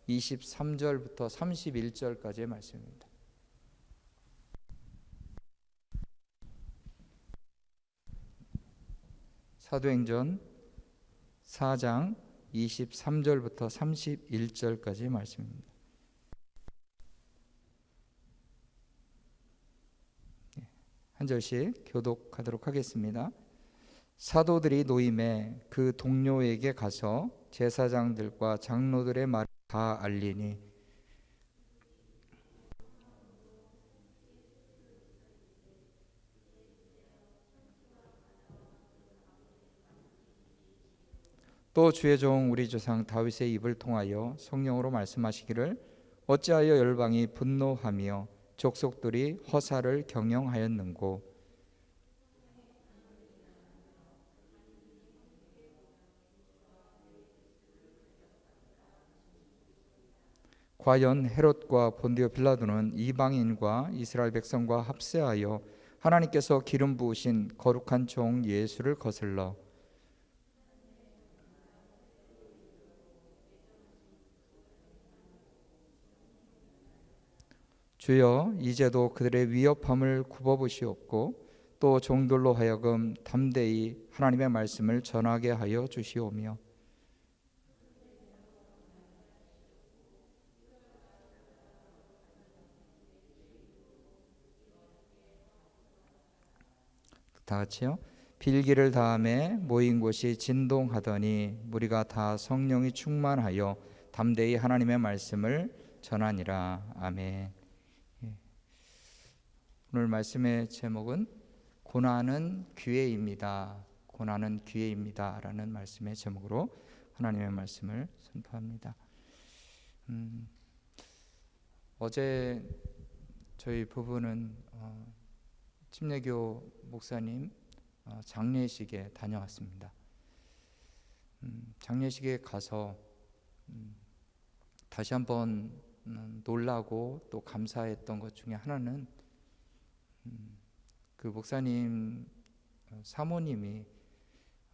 23절부터 31절까지의 말씀입니다. 사도행전 4장 23절부터 31절까지의 말씀입니다. 한 절씩 교독하도록 하겠습니다. 사도들이 노임에 그 동료에게 가서 제사장들과 장로들의 말을 다 알리니 또 주의 종 우리 조상 다윗의 입을 통하여 성령으로 말씀하시기를 어찌하여 열방이 분노하며 족속들이 허사를 경영하였는고 과연 헤롯과 본디오 빌라도는 이방인과 이스라엘 백성과 합세하여 하나님께서 기름 부으신 거룩한 종 예수를 거슬러 주여 이제도 그들의 위협함을 굽어보시옵고 또 종들로 하여금 담대히 하나님의 말씀을 전하게 하여 주시오며 다 같이요. 빌기를 다음에 모인 곳이 진동하더니 무리가 다 성령이 충만하여 담대히 하나님의 말씀을 전하니라. 아멘. 오늘 말씀의 제목은 고난은 기회입니다. 고난은 기회입니다. 라는 말씀의 제목으로 하나님의 말씀을 선포합니다. 어제 저희 부부는 침례교 목사님 장례식에 다녀왔습니다. 장례식에 가서 다시 한번 놀라고 또 감사했던 것 중에 하나는 그 목사님 사모님이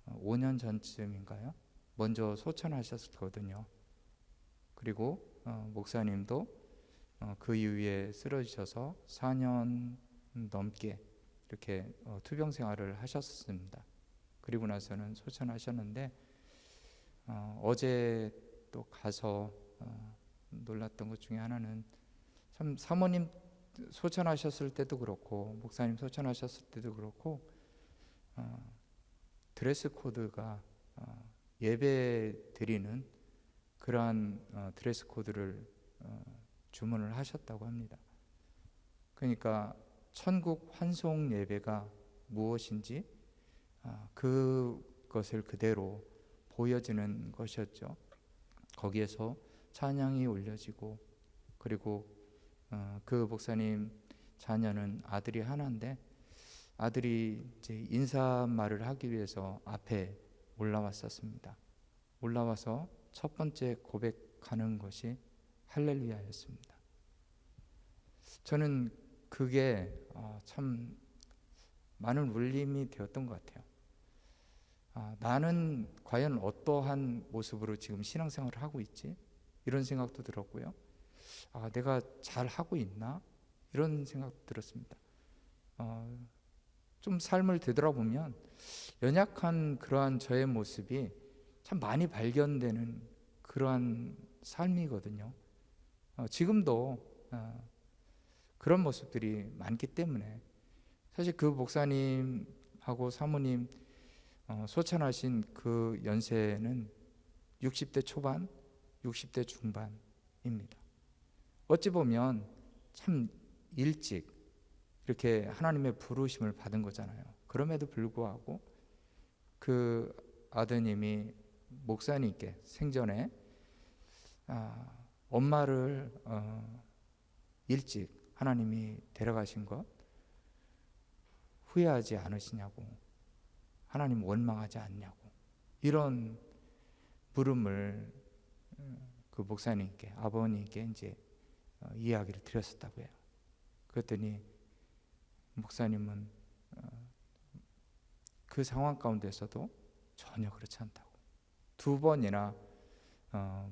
5년 전쯤인가요? 먼저 소천하셨거든요. 그리고 목사님도 그 이후에 쓰러지셔서 4년 넘게 이렇게 투병 생활을 하셨습니다. 그리고 나서는 소천하셨는데 어제 또 가서 놀랐던 것 중에 하나는 참 사모님 소천하셨을 때도 그렇고 목사님 소천하셨을 때도 그렇고 드레스 코드가 예배 드리는 그러한 드레스 코드를 주문을 하셨다고 합니다. 그러니까 천국 환송 예배가 무엇인지 그것을 그대로 보여지는 것이었죠. 거기에서 찬양이 올려지고 그리고 그 목사님 자녀는 아들이 하나인데 아들이 이제 인사말을 하기 위해서 앞에 올라왔었습니다. 올라와서 첫 번째 고백하는 것이 할렐루야였습니다. 저는 그게 참 많은 울림이 되었던 것 같아요. 나는 과연 어떠한 모습으로 지금 신앙생활을 하고 있지? 이런 생각도 들었고요. 내가 잘 하고 있나? 이런 생각도 들었습니다. 좀 삶을 되돌아보면 연약한 그러한 저의 모습이 참 많이 발견되는 그러한 삶이거든요. 지금도 그런 모습들이 많기 때문에 사실 그 목사님하고 사모님 소천하신 그 연세는 60대 초반, 60대 중반입니다. 어찌 보면 참 일찍 이렇게 하나님의 부르심을 받은 거잖아요. 그럼에도 불구하고 그 아드님이 목사님께 생전에 엄마를 일찍 하나님이 데려가신 것 후회하지 않으시냐고, 하나님 원망하지 않냐고, 이런 물음을 그 목사님께, 아버님께 이제 이야기를 드렸었다고 해요. 그랬더니 목사님은 그 상황 가운데서도 전혀 그렇지 않다고 2번이나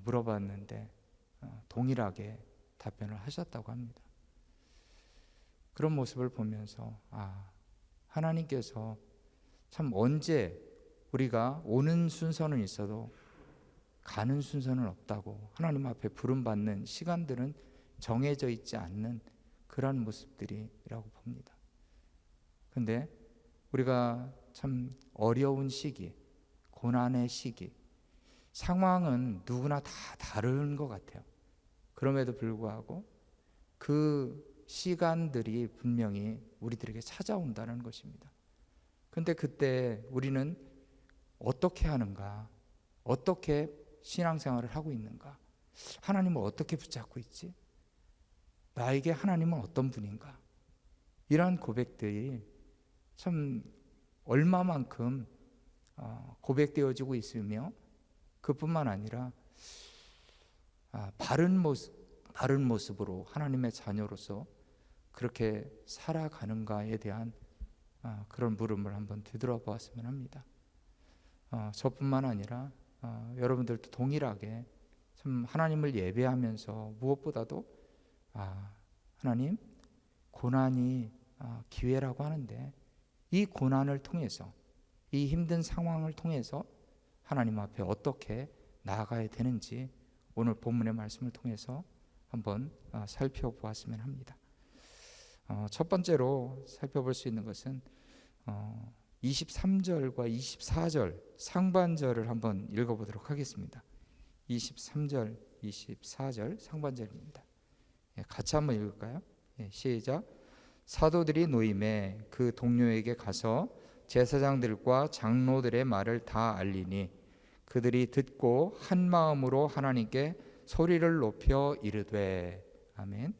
물어봤는데 동일하게 답변을 하셨다고 합니다. 그런 모습을 보면서 하나님께서 참 언제 우리가 오는 순서는 있어도 가는 순서는 없다고, 하나님 앞에 부름받는 시간들은 정해져 있지 않는 그런 모습들이라고 봅니다. 근데 우리가 참 어려운 시기, 고난의 시기, 상황은 누구나 다 다른 것 같아요. 그럼에도 불구하고 그 시간들이 분명히 우리들에게 찾아온다는 것입니다. 근데 그때 우리는 어떻게 하는가? 어떻게 신앙생활을 하고 있는가? 하나님을 어떻게 붙잡고 있지? 나에게 하나님은 어떤 분인가? 이러한 고백들이 참 얼마만큼 고백되어지고 있으며, 그뿐만 아니라 바른 모습으로 하나님의 자녀로서 그렇게 살아가는가에 대한 그런 물음을 한번 되돌아보았으면 합니다. 저뿐만 아니라 여러분들도 동일하게 참 하나님을 예배하면서 무엇보다도 하나님, 고난이 기회라고 하는데 이 고난을 통해서, 이 힘든 상황을 통해서 하나님 앞에 어떻게 나아가야 되는지 오늘 본문의 말씀을 통해서 한번 살펴보았으면 합니다. 첫 번째로 살펴볼 수 있는 것은 23절과 24절 상반절을 한번 읽어보도록 하겠습니다. 23절, 24절 상반절입니다. 같이 한번 읽을까요? 시작. 사도들이 노임에 그 동료에게 가서 제사장들과 장로들의 말을 다 알리니 그들이 듣고 한 마음으로 하나님께 소리를 높여 이르되 아멘.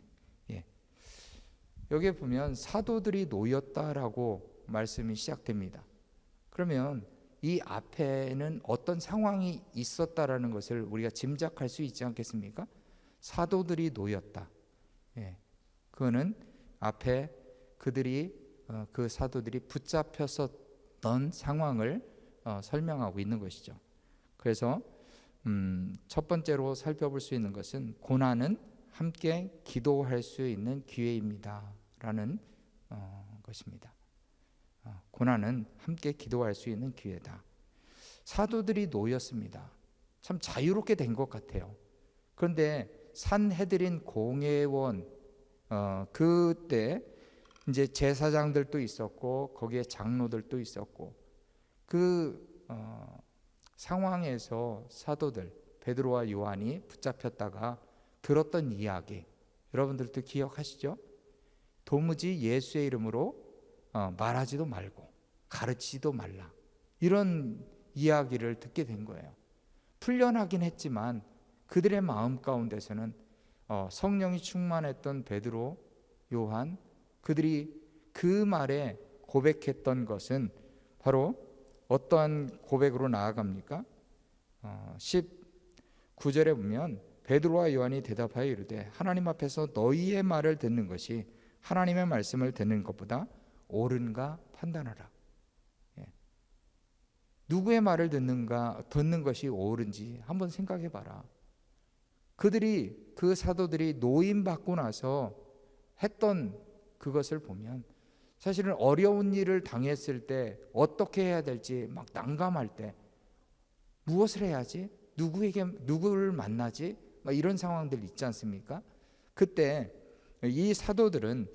여기에 보면 사도들이 놓였다라고 말씀이 시작됩니다. 그러면 이 앞에는 어떤 상황이 있었다라는 것을 우리가 짐작할 수 있지 않겠습니까? 사도들이 놓였다. 그거는 앞에 그들이 그 사도들이 붙잡혔었던 상황을 설명하고 있는 것이죠. 그래서 첫 번째로 살펴볼 수 있는 것은 고난은 함께 기도할 수 있는 기회입니다라는 것입니다. 고난은 함께 기도할 수 있는 기회다. 사도들이 놓였습니다. 참 자유롭게 된 것 같아요. 그런데 산헤드린 공회원 그때 이제 제사장들도 있었고 거기에 장로들도 있었고 그 상황에서 사도들 베드로와 요한이 붙잡혔다가 들었던 이야기 여러분들도 기억하시죠? 도무지 예수의 이름으로 말하지도 말고 가르치지도 말라, 이런 이야기를 듣게 된 거예요. 풀려나긴 했지만 그들의 마음 가운데서는 성령이 충만했던 베드로, 요한, 그들이 그 말에 고백했던 것은 바로 어떠한 고백으로 나아갑니까? 19절에 보면 베드로와 요한이 대답하여 이르되 하나님 앞에서 너희의 말을 듣는 것이 하나님의 말씀을 듣는 것보다 옳은가 판단하라. 누구의 말을 듣는 것이 옳은지 한번 생각해 봐라. 그 사도들이 노임받고 나서 했던 그것을 보면 사실은 어려운 일을 당했을 때 어떻게 해야 될지 막 난감할 때 무엇을 해야지? 누구를 만나지? 막 이런 상황들 있지 않습니까? 그때 이 사도들이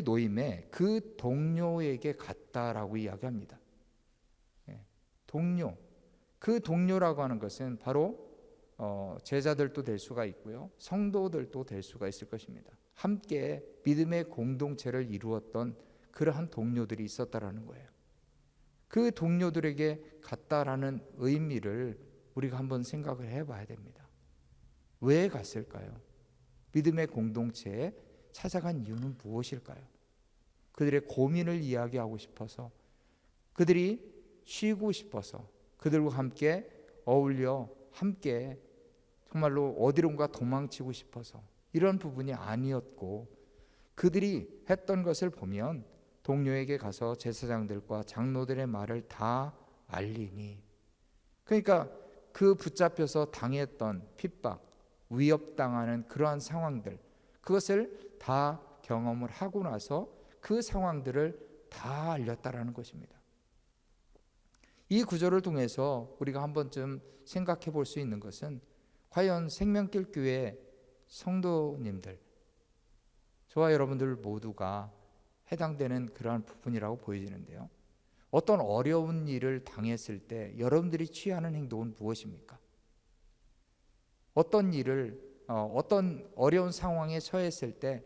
노임에 그 동료에게 갔다라고 이야기합니다. 동료, 그 동료라고 하는 것은 바로 제자들도 될 수가 있고요, 성도들도 될 수가 있을 것입니다. 함께 믿음의 공동체를 이루었던 그러한 동료들이 있었다라는 거예요. 그 동료들에게 갔다라는 의미를 우리가 한번 생각을 해봐야 됩니다. 왜 갔을까요? 믿음의 공동체에 찾아간 이유는 무엇일까요? 그들의 고민을 이야기하고 싶어서, 그들이 쉬고 싶어서, 그들과 함께 어울려 함께 정말로 어디론가 도망치고 싶어서, 이런 부분이 아니었고, 그들이 했던 것을 보면 동료에게 가서 제사장들과 장로들의 말을 다 알리니, 그러니까 그 붙잡혀서 당했던 핍박, 위협당하는 그러한 상황들, 그것을 다 경험을 하고 나서 그 상황들을 다 알렸다라는 것입니다. 이 구절을 통해서 우리가 한 번쯤 생각해 볼 수 있는 것은 과연 생명길 교회 성도님들, 저와 여러분들 모두가 해당되는 그러한 부분이라고 보여지는데요. 어떤 어려운 일을 당했을 때 여러분들이 취하는 행동은 무엇입니까? 어떤 일을 어떤 어려운 상황에 처했을 때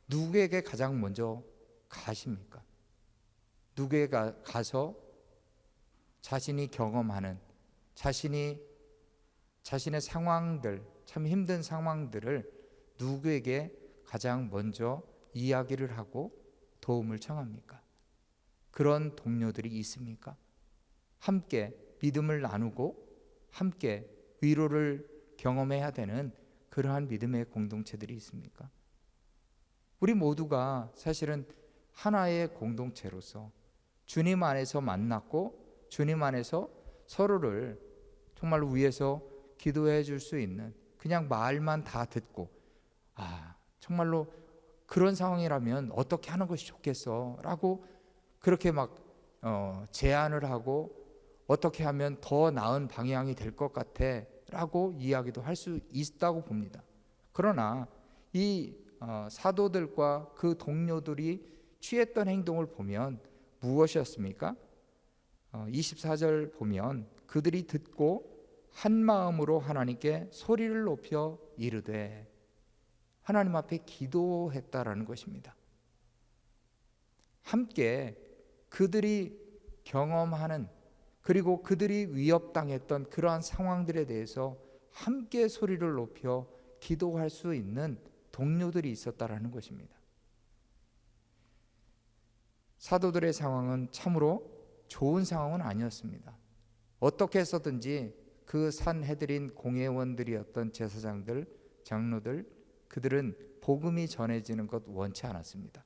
누구에게 가장 먼저 가십니까? 누구에게 가서 자신이 경험하는 자신의 상황들, 참 힘든 상황들을 누구에게 가장 먼저 이야기를 하고 도움을 청합니까? 그런 동료들이 있습니까? 함께 믿음을 나누고 함께 위로를 경험해야 되는 그러한 믿음의 공동체들이 있습니까? 우리 모두가 사실은 하나의 공동체로서 주님 안에서 만났고 주님 안에서 서로를 정말로 위해서 기도해 줄 수 있는, 그냥 말만 다 듣고 정말로 그런 상황이라면 어떻게 하는 것이 좋겠어 라고 그렇게 막 제안을 하고 어떻게 하면 더 나은 방향이 될 것 같아 라고 이야기도 할 수 있다고 봅니다. 그러나 이 사도들과 그 동료들이 취했던 행동을 보면 무엇이었습니까? 24절 보면 그들이 듣고 한 마음으로 하나님께 소리를 높여 이르되, 하나님 앞에 기도했다라는 것입니다. 함께 그들이 경험하는, 그리고 그들이 위협당했던 그러한 상황들에 대해서 함께 소리를 높여 기도할 수 있는 동료들이 있었다라는 것입니다. 사도들의 상황은 참으로 좋은 상황은 아니었습니다. 어떻게 해서든지 그 산헤드린 공회원들이었던 제사장들, 장로들, 그들은 복음이 전해지는 것 원치 않았습니다.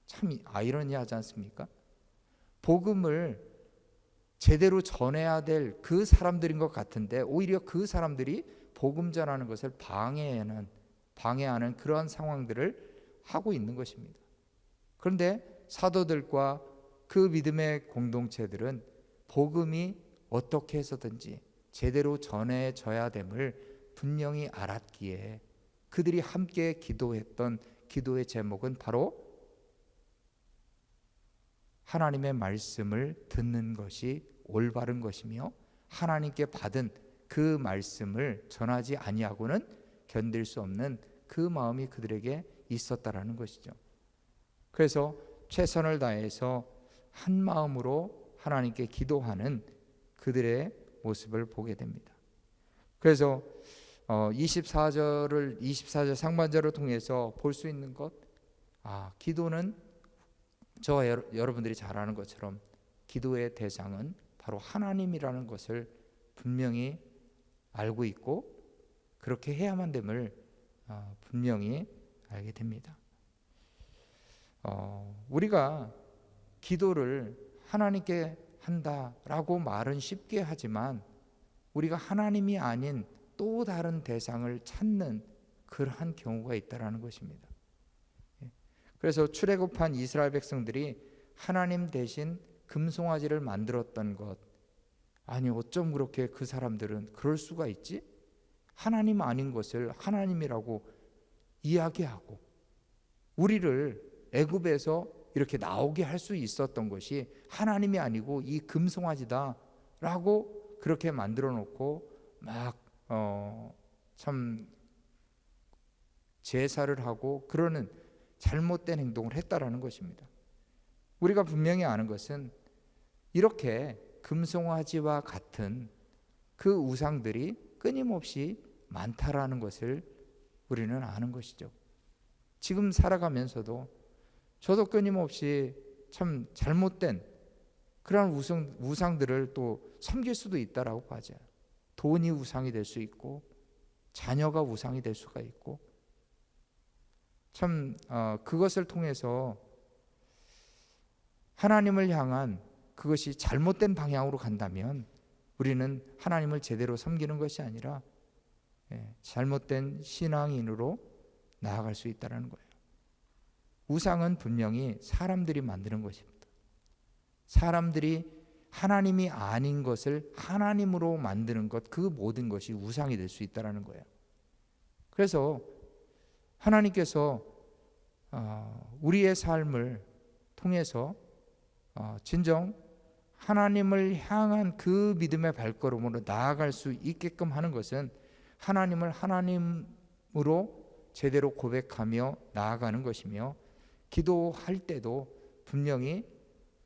참 아이러니하지 않습니까? 복음을 제대로 전해야 될 그 사람들인 것 같은데 오히려 그 사람들이 복음 전하는 것을 방해하는 그러한 상황들을 하고 있는 것입니다. 그런데 사도들과 그 믿음의 공동체들은 복음이 어떻게 해서든지 제대로 전해져야 됨을 분명히 알았기에 그들이 함께 기도했던 기도의 제목은 바로 하나님의 말씀을 듣는 것이 올바른 것이며 하나님께 받은 그 말씀을 전하지 아니하고는 견딜 수 없는 그 마음이 그들에게 있었다라는 것이죠. 그래서 최선을 다해서 한 마음으로 하나님께 기도하는 그들의 모습을 보게 됩니다. 그래서 24절 상반절을 통해서 볼 수 있는 것, 기도는 저와 여러분들이 잘 아는 것처럼 기도의 대상은 바로 하나님이라는 것을 분명히 알고 있고 그렇게 해야만 됨을 분명히 알게 됩니다. 우리가 기도를 하나님께 한다라고 말은 쉽게 하지만 우리가 하나님이 아닌 또 다른 대상을 찾는 그러한 경우가 있다라는 것입니다. 그래서 출애굽한 이스라엘 백성들이 하나님 대신 금송아지를 만들었던 것, 아니 어쩜 그렇게 그 사람들은 그럴 수가 있지? 하나님 아닌 것을 하나님이라고 이야기하고 우리를 애굽에서 이렇게 나오게 할 수 있었던 것이 하나님이 아니고 이 금송아지다라고 그렇게 만들어 놓고 막 참 제사를 하고 그러는 잘못된 행동을 했다라는 것입니다. 우리가 분명히 아는 것은 이렇게 금송아지와 같은 그 우상들이 끊임없이 많다라는 것을 우리는 아는 것이죠. 지금 살아가면서도 저도 끊임없이 참 잘못된 그런 우상들을 또 섬길 수도 있다라고 봐져요. 돈이 우상이 될 수 있고 자녀가 우상이 될 수가 있고 참 그것을 통해서 하나님을 향한 그것이 잘못된 방향으로 간다면 우리는 하나님을 제대로 섬기는 것이 아니라 잘못된 신앙인으로 나아갈 수 있다는 거예요. 우상은 분명히 사람들이 만드는 것입니다. 사람들이 하나님이 아닌 것을 하나님으로 만드는 것, 그 모든 것이 우상이 될 수 있다는 거예요. 그래서 하나님께서 우리의 삶을 통해서 진정 하나님을 향한 그 믿음의 발걸음으로 나아갈 수 있게끔 하는 것은 하나님을 하나님으로 제대로 고백하며 나아가는 것이며, 기도할 때도 분명히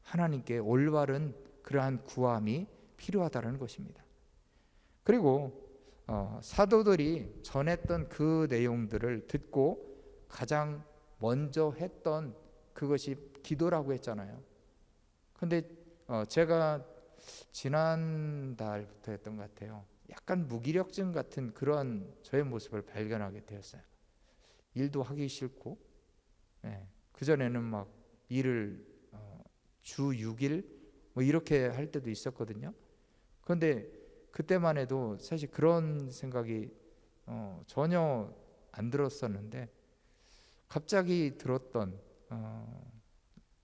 하나님께 올바른 그러한 구함이 필요하다는 것입니다. 그리고 사도들이 전했던 그 내용들을 듣고 가장 먼저 했던 그것이 기도라고 했잖아요. 근데 제가 지난달부터 했던 것 같아요. 약간 무기력증 같은 그런 저의 모습을 발견하게 되었어요. 일도 하기 싫고, 그전에는 막 일을 주 6일 뭐 이렇게 할 때도 있었거든요. 그런데 그때만 해도 사실 그런 생각이 전혀 안 들었었는데, 갑자기 들었던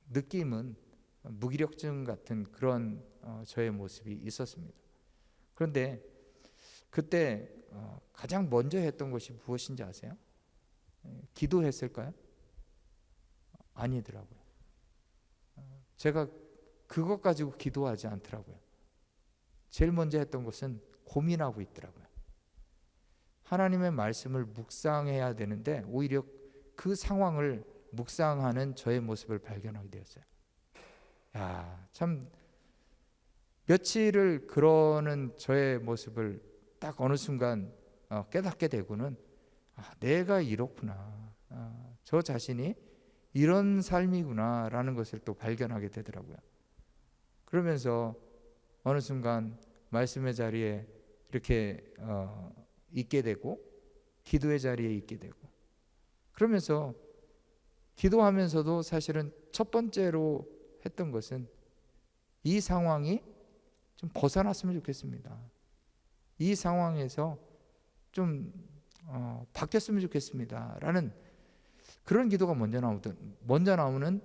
느낌은 무기력증 같은 그런 저의 모습이 있었습니다. 그런데 그때 가장 먼저 했던 것이 무엇인지 아세요? 기도했을까요? 아니더라고요. 제가 그것 가지고 기도하지 않더라고요. 제일 먼저 했던 것은 고민하고 있더라고요. 하나님의 말씀을 묵상해야 되는데 오히려 그 상황을 묵상하는 저의 모습을 발견하게 되었어요. 참 며칠을 그러는 저의 모습을 딱 어느 순간 깨닫게 되고는 내가 이렇구나, 저 자신이 이런 삶이구나 라는 것을 또 발견하게 되더라고요. 그러면서 어느 순간 말씀의 자리에 이렇게 있게 되고, 기도의 자리에 있게 되고, 그러면서 기도하면서도 사실은 첫 번째로 했던 것은 이 상황이 좀 벗어났으면 좋겠습니다. 이 상황에서 좀 바뀌었으면 좋겠습니다 라는 그런 기도가 먼저 나오는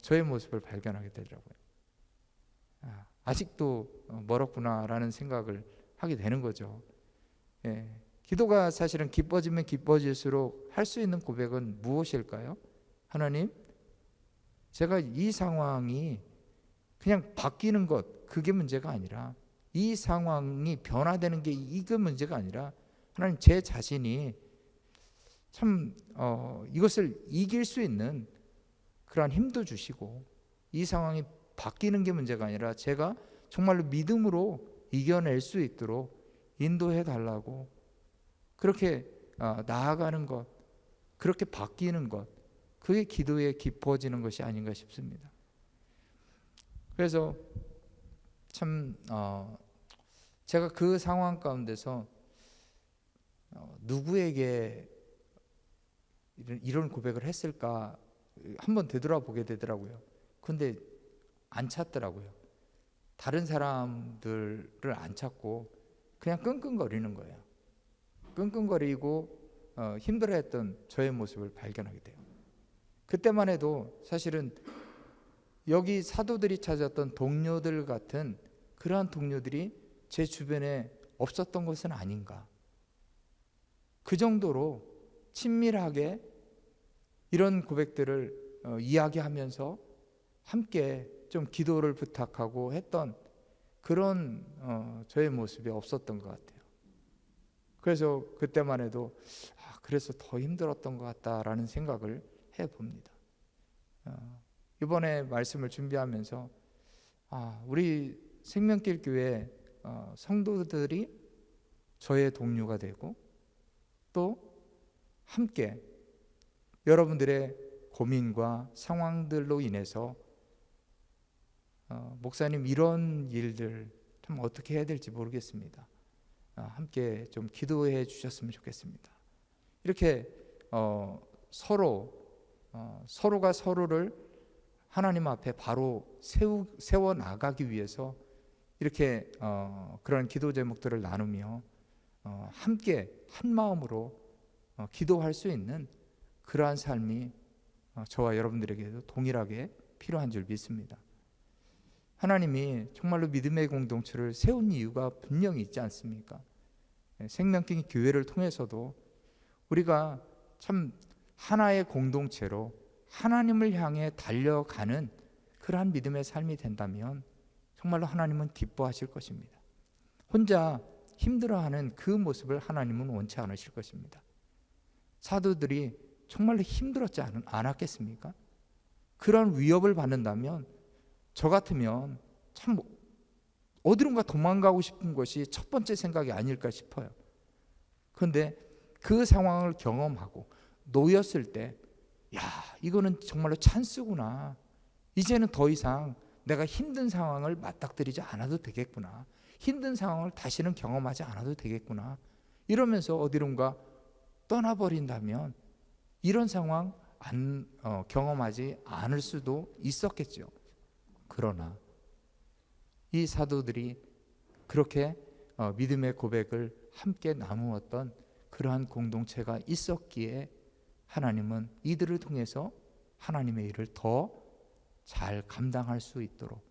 저의 모습을 발견하게 되더라고요. 아직도 멀었구나 라는 생각을 하게 되는 거죠. 기도가 사실은 기뻐지면 기뻐질수록 할 수 있는 고백은 무엇일까요? 하나님, 제가 이 상황이 그냥 바뀌는 것, 그게 문제가 아니라, 이 상황이 변화되는 게 이게 문제가 아니라, 하나님, 제 자신이 참 이것을 이길 수 있는 그러한 힘도 주시고, 이 상황이 바뀌는 게 문제가 아니라 제가 정말로 믿음으로 이겨낼 수 있도록 인도해 달라고, 그렇게 나아가는 것, 그렇게 바뀌는 것, 그게 기도에 깊어지는 것이 아닌가 싶습니다. 그래서 참 제가 그 상황 가운데서 누구에게 이런 고백을 했을까 한번 되돌아보게 되더라고요. 근데 안 찾더라고요. 다른 사람들을 안 찾고 그냥 끙끙거리는 거예요. 끙끙거리고 힘들어했던 저의 모습을 발견하게 돼요. 그때만 해도 사실은 여기 사도들이 찾았던 동료들 같은 그러한 동료들이 제 주변에 없었던 것은 아닌가. 그 정도로 친밀하게 이런 고백들을 이야기하면서 함께 좀 기도를 부탁하고 했던 그런 저의 모습이 없었던 것 같아요. 그래서 그때만 해도 그래서 더 힘들었던 것 같다라는 생각을 해봅니다. 이번에 말씀을 준비하면서 우리 생명길 교회 성도들이 저의 동료가 되고, 또 함께 여러분들의 고민과 상황들로 인해서 목사님 이런 일들 참 어떻게 해야 될지 모르겠습니다. 함께 좀 기도해 주셨으면 좋겠습니다. 이렇게 서로가 서로를 하나님 앞에 바로 세워 나가기 위해서 이렇게 그런 기도 제목들을 나누며 함께 한 마음으로 기도할 수 있는 그러한 삶이 저와 여러분들에게도 동일하게 필요한 줄 믿습니다. 하나님이 정말로 믿음의 공동체를 세운 이유가 분명히 있지 않습니까? 생명길 교회를 통해서도 우리가 참 하나의 공동체로 하나님을 향해 달려가는 그러한 믿음의 삶이 된다면 정말로 하나님은 기뻐하실 것입니다. 혼자 힘들어하는 그 모습을 하나님은 원치 않으실 것입니다. 사도들이 정말로 힘들었지 않았겠습니까? 그런 위협을 받는다면 저 같으면 참 어디론가 도망가고 싶은 것이 첫 번째 생각이 아닐까 싶어요. 그런데 그 상황을 경험하고 놓였을 때, 야, 이거는 정말로 찬스구나. 이제는 더 이상 내가 힘든 상황을 맞닥뜨리지 않아도 되겠구나. 힘든 상황을 다시는 경험하지 않아도 되겠구나. 이러면서 어디론가 떠나버린다면 이런 상황 경험하지 않을 수도 있었겠죠. 그러나 이 사도들이 그렇게 믿음의 고백을 함께 나누었던 그러한 공동체가 있었기에 하나님은 이들을 통해서 하나님의 일을 더 잘 감당할 수 있도록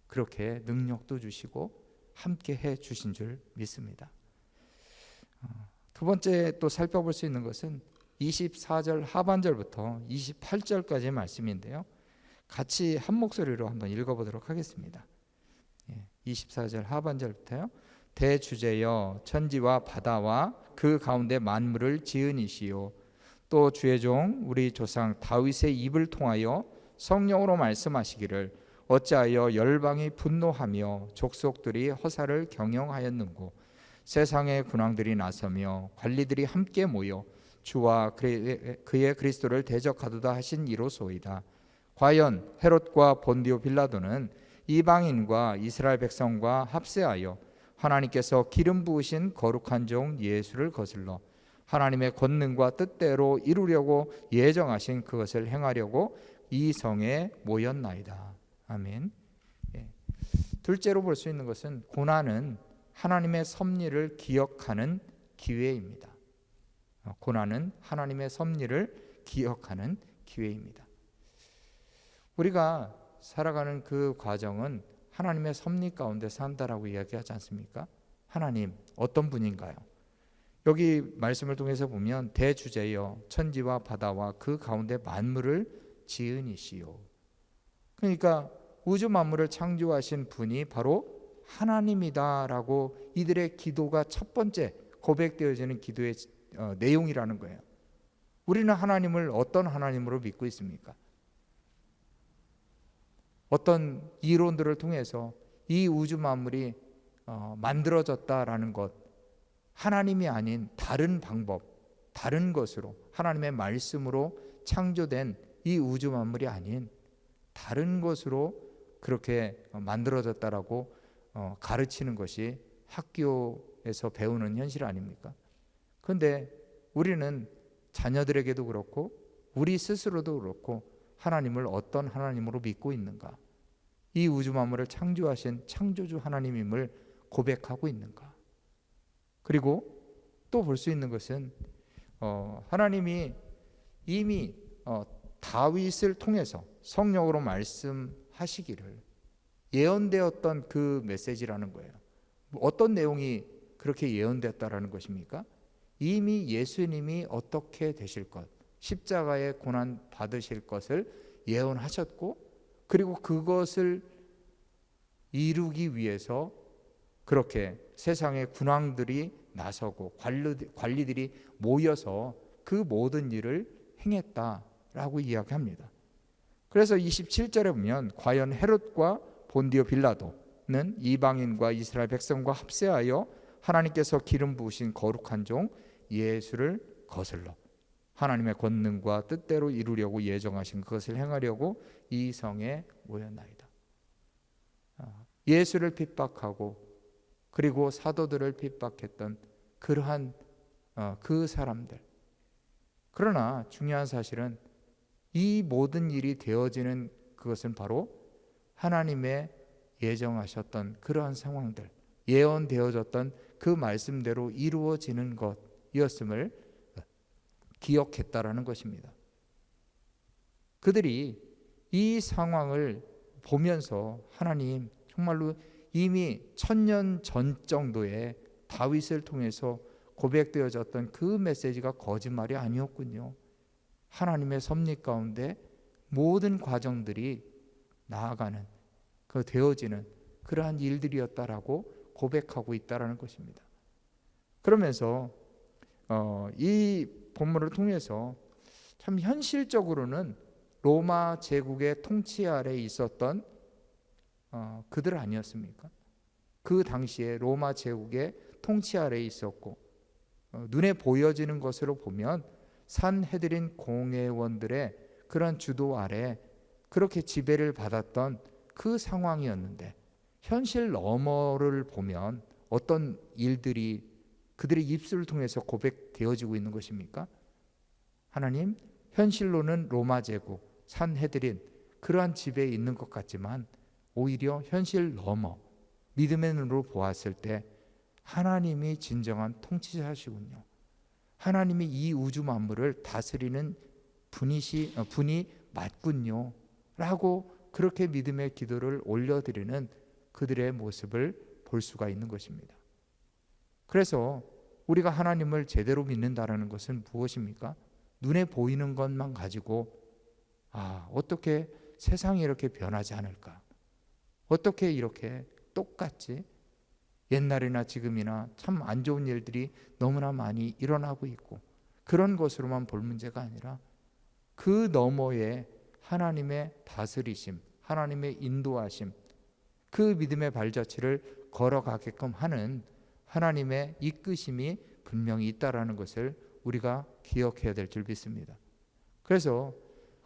그렇게 능력도 주시고 함께 해 주신 줄 믿습니다. 두 번째 또 살펴볼 수 있는 것은 24절 하반절부터 28절까지의 말씀인데요. 같이 한 목소리로 한번 읽어보도록 하겠습니다. 24절 하반절부터요. 대주제여 천지와 바다와 그 가운데 만물을 지은 이시요 또 주의 종 우리 조상 다윗의 입을 통하여 성령으로 말씀하시기를 어찌하여 열방이 분노하며 족속들이 허사를 경영하였는고 세상의 군왕들이 나서며 관리들이 함께 모여 주와 그의 그리스도를 대적하도다 하신 이로소이다. 과연 헤롯과 본디오 빌라도는 이방인과 이스라엘 백성과 합세하여 하나님께서 기름 부으신 거룩한 종 예수를 거슬러 하나님의 권능과 뜻대로 이루려고 예정하신 그것을 행하려고 이 성에 모였나이다. 아멘. 둘째로 볼 수 있는 것은 고난은 하나님의 섭리를 기억하는 기회입니다. 고난은 하나님의 섭리를 기억하는 기회입니다. 우리가 살아가는 그 과정은 하나님의 섭리 가운데 산다라고 이야기하지 않습니까? 하나님 어떤 분인가요? 여기 말씀을 통해서 보면 대주제여 천지와 바다와 그 가운데 만물을 지은이시요. 그러니까 우주 만물을 창조하신 분이 바로 하나님이다라고 이들의 기도가 첫 번째 고백되어지는 기도의 내용이라는 거예요. 우리는 하나님을 어떤 하나님으로 믿고 있습니까? 어떤 이론들을 통해서 이 우주 만물이 만들어졌다라는 것, 하나님이 아닌 다른 방법, 다른 것으로 하나님의 말씀으로 창조된 이 우주 만물이 아닌 다른 것으로 그렇게 만들어졌다라고 가르치는 것이 학교에서 배우는 현실 아닙니까? 그런데 우리는 자녀들에게도 그렇고 우리 스스로도 그렇고 하나님을 어떤 하나님으로 믿고 있는가? 이 우주 만물을 창조하신 창조주 하나님임을 고백하고 있는가? 그리고 또 볼 수 있는 것은 하나님이 이미 다윗을 통해서 성령으로 말씀하시기를 예언되었던 그 메시지라는 거예요. 어떤 내용이 그렇게 예언되었다라는 것입니까? 이미 예수님이 어떻게 되실 것, 십자가의 고난 받으실 것을 예언하셨고 그리고 그것을 이루기 위해서 그렇게 세상의 군왕들이 나서고 관리들이 모여서 그 모든 일을 행했다라고 이야기합니다. 그래서 27절에 보면 과연 헤롯과 본디오 빌라도는 이방인과 이스라엘 백성과 합세하여 하나님께서 기름 부으신 거룩한 종 예수를 거슬러 하나님의 권능과 뜻대로 이루려고 예정하신 그것을 행하려고 이 성에 모였나이다. 예수를 핍박하고 그리고 사도들을 핍박했던 그러한 그 사람들. 그러나 중요한 사실은 이 모든 일이 되어지는 그것은 바로 하나님의 예정하셨던 그러한 상황들, 예언되어졌던 그 말씀대로 이루어지는 것이었음을 기억했다라는 것입니다. 그들이 이 상황을 보면서 하나님, 정말로 이미 1000년 전 정도에 다윗을 통해서 고백되어졌던 그 메시지가 거짓말이 아니었군요. 하나님의 섭리 가운데 모든 과정들이 나아가는, 그 되어지는 그러한 일들이었다라고 고백하고 있다라는 것입니다. 그러면서 이 본문을 통해서 참 현실적으로는 로마 제국의 통치 아래에 있었던 그들 아니었습니까? 그 당시에 로마 제국의 통치 아래에 있었고, 눈에 보여지는 것으로 보면 산헤드린 공회원들의 그런 주도 아래 그렇게 지배를 받았던 그 상황이었는데, 현실 너머를 보면 어떤 일들이 그들의 입술을 통해서 고백되어지고 있는 것입니까? 하나님, 현실로는 로마 제국, 산헤드린 그러한 지배에 있는 것 같지만 오히려 현실 너머 믿음의 눈으로 보았을 때 하나님이 진정한 통치자시군요. 하나님이 이 우주 만물을 다스리는 분이 맞군요 라고 그렇게 믿음의 기도를 올려드리는 그들의 모습을 볼 수가 있는 것입니다. 그래서 우리가 하나님을 제대로 믿는다는 것은 무엇입니까? 눈에 보이는 것만 가지고 어떻게 세상이 이렇게 변하지 않을까? 어떻게 이렇게 똑같지? 옛날이나 지금이나 참 안 좋은 일들이 너무나 많이 일어나고 있고, 그런 것으로만 볼 문제가 아니라 그 너머에 하나님의 다스리심, 하나님의 인도하심, 그 믿음의 발자취를 걸어가게끔 하는 하나님의 이끄심이 분명히 있다라는 것을 우리가 기억해야 될 줄 믿습니다. 그래서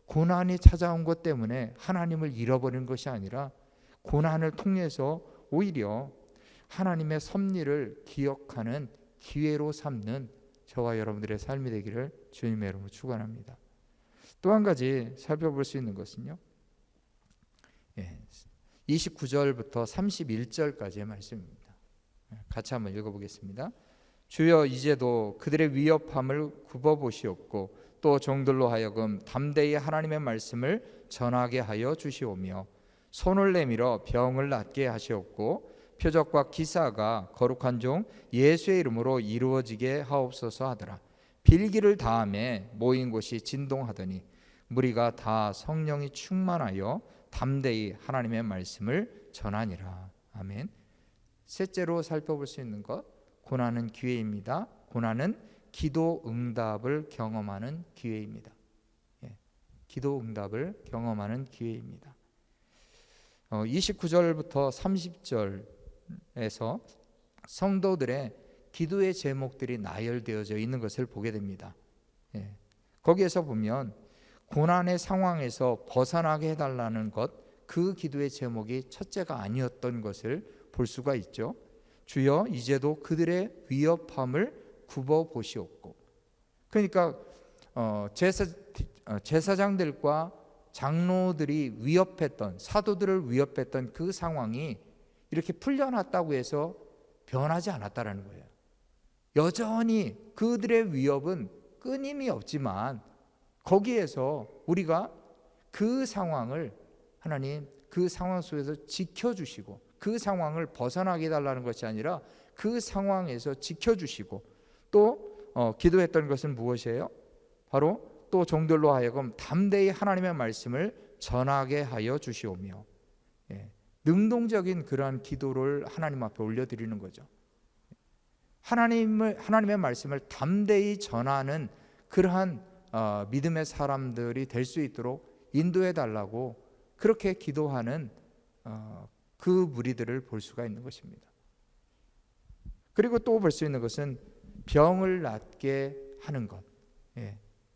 고난이 찾아온 것 때문에 하나님을 잃어버린 것이 아니라 고난을 통해서 오히려 하나님의 섭리를 기억하는 기회로 삼는 저와 여러분들의 삶이 되기를 주님의 이름으로 축원합니다. 또 한 가지 살펴볼 수 있는 것은요, 29절부터 31절까지의 말씀입니다. 같이 한번 읽어보겠습니다. 주여, 이제도 그들의 위협함을 굽어보시옵고 또 종들로 하여금 담대히 하나님의 말씀을 전하게 하여 주시오며 손을 내밀어 병을 낫게 하시옵고 표적과 기사가 거룩한 종 예수의 이름으로 이루어지게 하옵소서 하더라. 빌기를 다함에 모인 곳이 진동하더니 무리가 다 성령이 충만하여 담대히 하나님의 말씀을 전하니라. 아멘. 셋째로 살펴볼 수 있는 것, 고난은 기회입니다. 고난은 기도 응답을 경험하는 기회입니다. 기도 응답을 경험하는 기회입니다. 29절부터 30절에서 성도들의 기도의 제목들이 나열되어져 있는 것을 보게 됩니다. 거기에서 보면 고난의 상황에서 벗어나게 해달라는 것, 그 기도의 제목이 첫째가 아니었던 것을 볼 수가 있죠. 주여, 이제도 그들의 위협함을 굽어보시옵고. 그러니까 제사장들과 장로들이 위협했던, 사도들을 위협했던 그 상황이 이렇게 풀려났다고 해서 변하지 않았다라는 거예요. 여전히 그들의 위협은 끊임이 없지만 거기에서 우리가 그 상황을 하나님, 그 상황 속에서 지켜주시고 그 상황을 벗어나게 해달라는 것이 아니라 그 상황에서 지켜주시고 또 기도했던 것은 무엇이에요? 바로 또 종들로 하여금 담대히 하나님의 말씀을 전하게 하여 주시오며, 능동적인 그러한 기도를 하나님 앞에 올려드리는 거죠. 하나님의 말씀을 담대히 전하는 그러한 믿음의 사람들이 될 수 있도록 인도해 달라고 그렇게 기도하는 그 무리들을 볼 수가 있는 것입니다. 그리고 또 볼 수 있는 것은 병을 낫게 하는 것.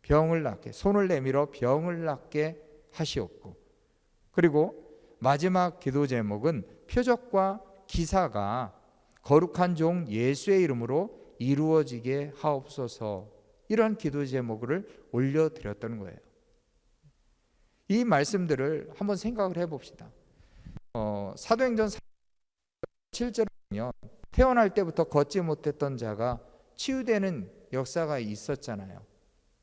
병을 낫게, 손을 내밀어 병을 낫게 하시옵고, 그리고 마지막 기도 제목은 표적과 기사가 거룩한 종 예수의 이름으로 이루어지게 하옵소서, 이런 기도 제목을 올려드렸던 거예요. 이 말씀들을 한번 생각을 해봅시다. 사도행전 7절에 보면 태어날 때부터 걷지 못했던 자가 치유되는 역사가 있었잖아요.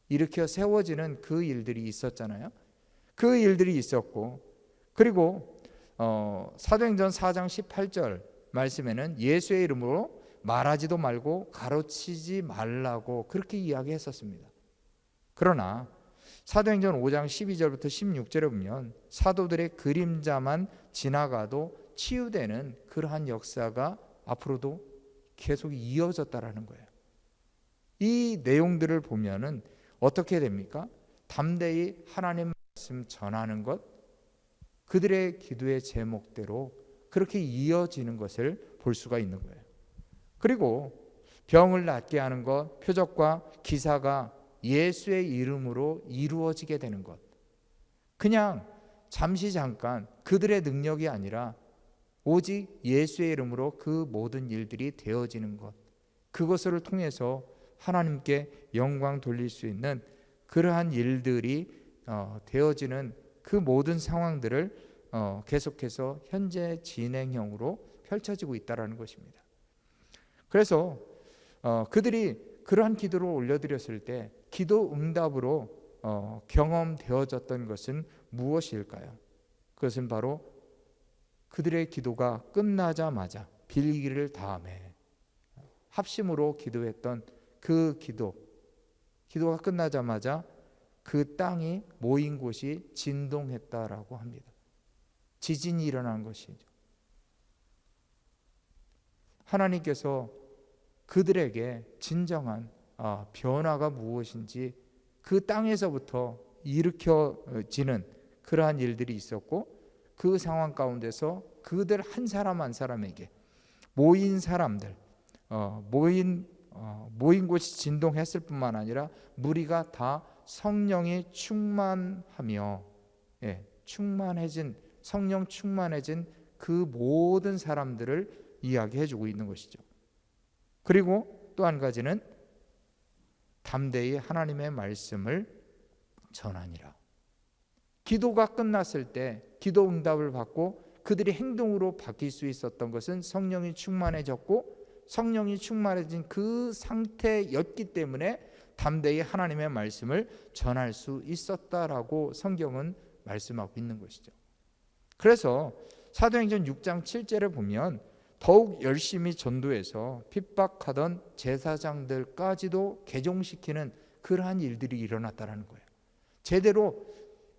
일으켜 세워지는 그 일들이 있었잖아요. 그 일들이 있었고, 그리고 사도행전 4장 18절 말씀에는 예수의 이름으로 말하지도 말고 가르치지 말라고 그렇게 이야기했었습니다. 그러나 사도행전 5장 12절부터 16절에 보면 사도들의 그림자만 지나가도 치유되는 그러한 역사가 앞으로도 계속 이어졌다라는 거예요. 이 내용들을 보면은 어떻게 됩니까? 담대히 하나님 말씀 전하는 것, 그들의 기도의 제목대로 그렇게 이어지는 것을 볼 수가 있는 거예요. 그리고 병을 낫게 하는 것, 표적과 기사가 예수의 이름으로 이루어지게 되는 것, 그냥 잠시 잠깐 그들의 능력이 아니라 오직 예수의 이름으로 그 모든 일들이 되어지는 것, 그것을 통해서 하나님께 영광 돌릴 수 있는 그러한 일들이 되어지는 그 모든 상황들을 계속해서 현재 진행형으로 펼쳐지고 있다는 것입니다. 그래서 그들이 그러한 기도를 올려드렸을 때 기도 응답으로 경험되어졌던 것은 무엇일까요? 그것은 바로 그들의 기도가 끝나자마자 빌기를 다음에 합심으로 기도했던 그 기도가 끝나자마자 그 땅이 모인 곳이 진동했다라고 합니다. 지진이 일어난 것이죠. 하나님께서 그들에게 진정한 변화가 무엇인지 그 땅에서부터 일으켜지는 그러한 일들이 있었고, 그 상황 가운데서 그들 한 사람 한 사람에게 모인 사람들, 모인 곳이 진동했을 뿐만 아니라 무리가 다 성령이 충만하며, 충만해진, 성령 충만해진 그 모든 사람들을 이야기해주고 있는 것이죠. 그리고 또 한 가지는 담대히 하나님의 말씀을 전하니라. 기도가 끝났을 때 기도 응답을 받고 그들이 행동으로 바뀔 수 있었던 것은 성령이 충만해졌고, 성령이 충만해진 그 상태였기 때문에 담대히 하나님의 말씀을 전할 수 있었다라고 성경은 말씀하고 있는 것이죠. 그래서 사도행전 6장 7절에 보면 더욱 열심히 전도해서 핍박하던 제사장들까지도 개종시키는 그러한 일들이 일어났다는 거예요. 제대로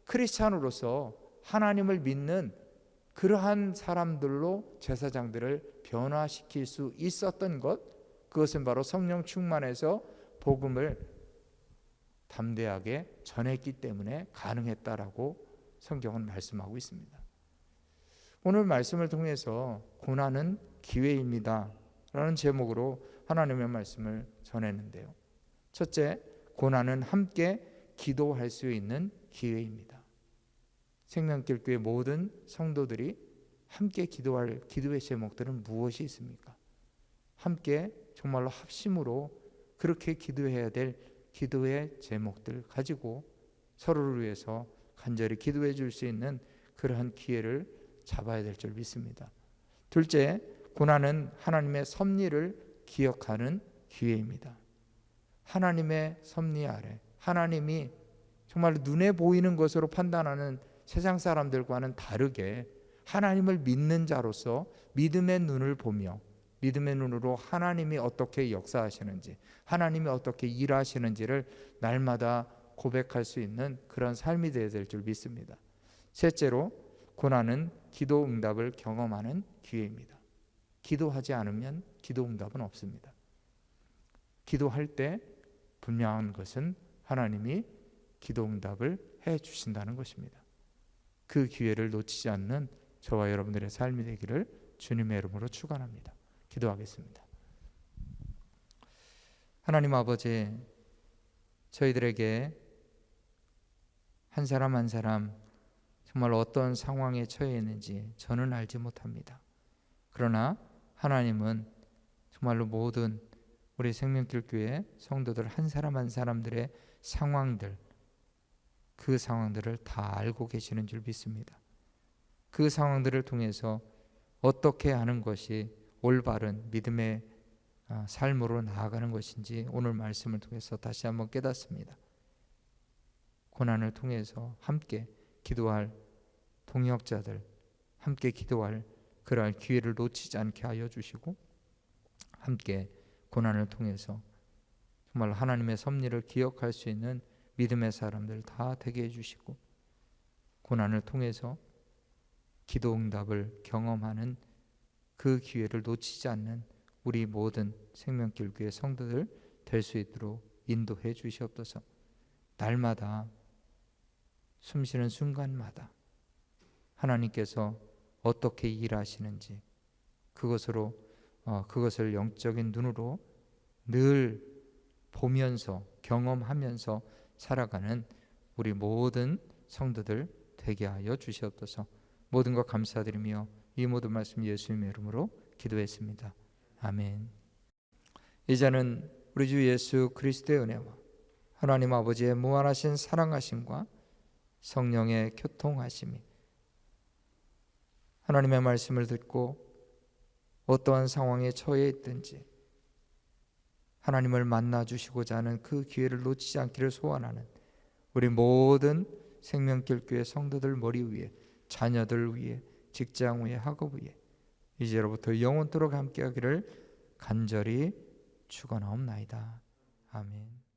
크리스찬으로서 하나님을 믿는 그러한 사람들로 제사장들을 변화시킬 수 있었던 것, 그것은 바로 성령 충만해서 복음을 담대하게 전했기 때문에 가능했다라고 성경은 말씀하고 있습니다. 오늘 말씀을 통해서 고난은 기회입니다 라는 제목으로 하나님의 말씀을 전했는데요. 첫째, 고난은 함께 기도할 수 있는 기회입니다. 생명길 교회 모든 성도들이 함께 기도할 기도의 제목들은 무엇이 있습니까? 함께 정말로 합심으로 그렇게 기도해야 될 기도의 제목들 가지고 서로를 위해서 간절히 기도해 줄 수 있는 그러한 기회를 잡아야 될 줄 믿습니다. 둘째, 고난은 하나님의 섭리를 기억하는 기회입니다. 하나님의 섭리 아래, 하나님이 정말 눈에 보이는 것으로 판단하는 세상 사람들과는 다르게 하나님을 믿는 자로서 믿음의 눈을 보며 믿음의 눈으로 하나님이 어떻게 역사하시는지, 하나님이 어떻게 일하시는지를 날마다 고백할 수 있는 그런 삶이 되어야 될 줄 믿습니다. 셋째로, 고난은 기도 응답을 경험하는 기회입니다. 기도하지 않으면 기도 응답은 없습니다. 기도할 때 분명한 것은 하나님이 기도 응답을 해 주신다는 것입니다. 그 기회를 놓치지 않는 저와 여러분들의 삶이 되기를 주님의 이름으로 축원합니다. 기도하겠습니다. 하나님 아버지, 저희들에게 한 사람 한 사람 정말 어떤 상황에 처해 있는지 저는 알지 못합니다. 그러나 하나님은 정말로 모든 우리 생명길 교회 성도들 한 사람 한 사람들의 상황들, 그 상황들을 다 알고 계시는 줄 믿습니다. 그 상황들을 통해서 어떻게 하는 것이 올바른 믿음의 삶으로 나아가는 것인지 오늘 말씀을 통해서 다시 한번 깨닫습니다. 고난을 통해서 함께 기도할 동역자들, 함께 기도할 그러한 기회를 놓치지 않게 하여 주시고, 함께 고난을 통해서 정말 하나님의 섭리를 기억할 수 있는 믿음의 사람들 다 되게 해주시고, 고난을 통해서 기도 응답을 경험하는 그 기회를 놓치지 않는 우리 모든 생명길 교회 성도들 될 수 있도록 인도해 주시옵소서. 날마다 숨쉬는 순간마다 하나님께서 어떻게 일하시는지 그것을 영적인 눈으로 늘 보면서 경험하면서 살아가는 우리 모든 성도들 되게 하여 주시옵소서. 모든 것 감사드리며 이 모든 말씀 예수님의 이름으로 기도했습니다. 아멘. 이제는 우리 주 예수 그리스도의 은혜와 하나님 아버지의 무한하신 사랑하심과 성령의 교통하심이, 하나님의 말씀을 듣고 어떠한 상황에 처해 있든지 하나님을 만나 주시고자 하는 그 기회를 놓치지 않기를 소원하는 우리 모든 생명길 교회 성도들 머리 위에, 자녀들 위에, 직장 위에, 학업 위에 이제로부터 영원토록 함께하기를 간절히 축원하옵나이다. 아멘.